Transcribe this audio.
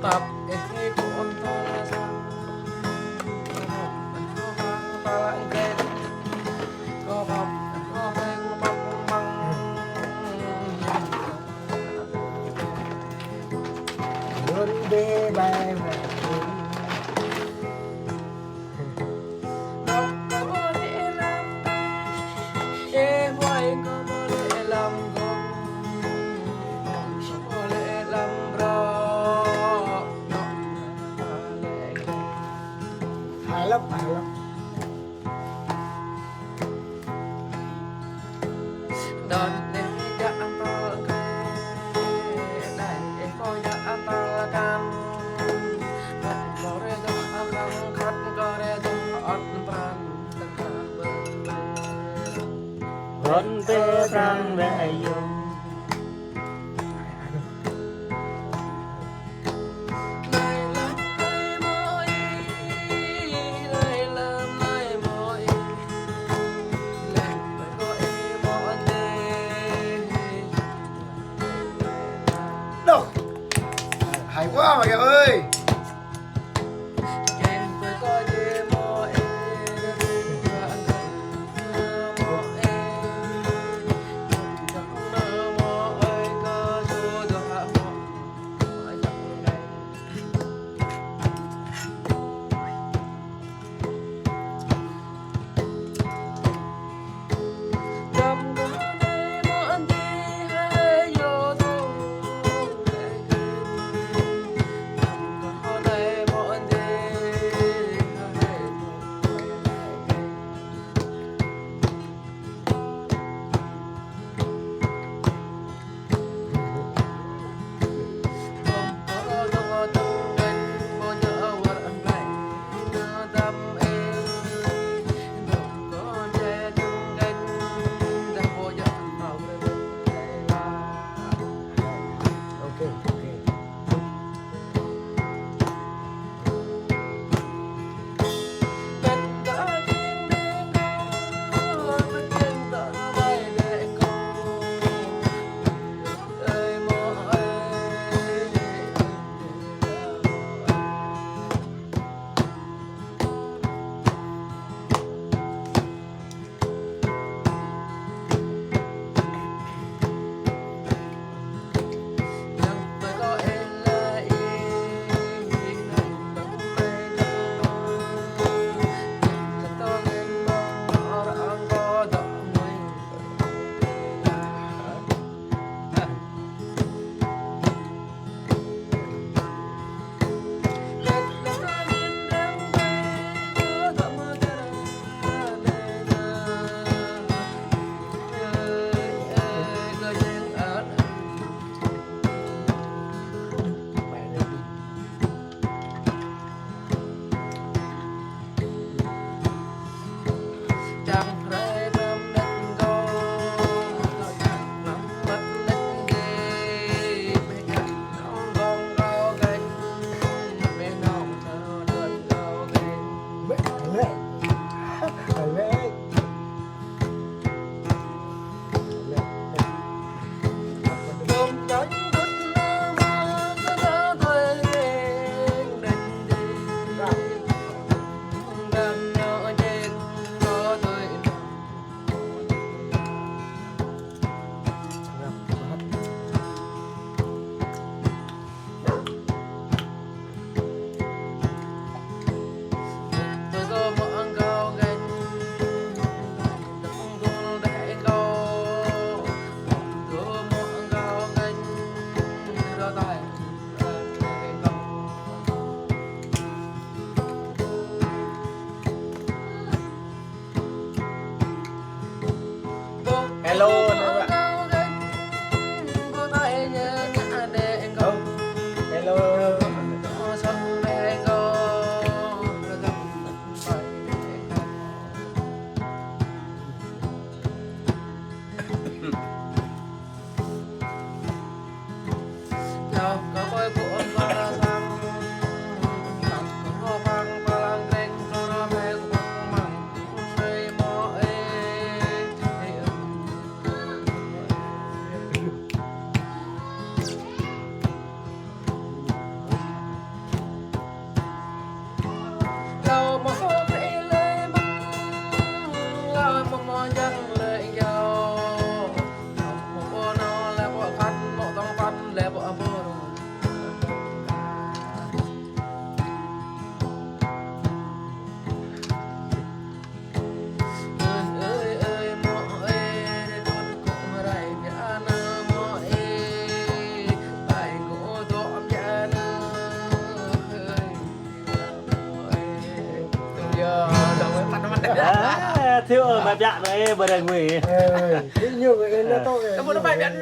tập cái của ta sang ta lại lên có bọc có băng băng băng luôn bê bay về đọc có bơ để làm ê hoài có bơ để làm gom có để làm ro hài lắm đón để dạ ta để có dạ ta cam có để cho khăn khát có để cho ọt pran tất cả Rón bê răng về dùng này là ai mỗi này là mai mỗi lên phải có ý mỗi đêm đâu hay quá mà kìa ơi trên phải có đêm mỗi hello các bạn hello thiếu ở mà dạ rồi bờ đây người cái nhiều người nó to Kamu na ba yan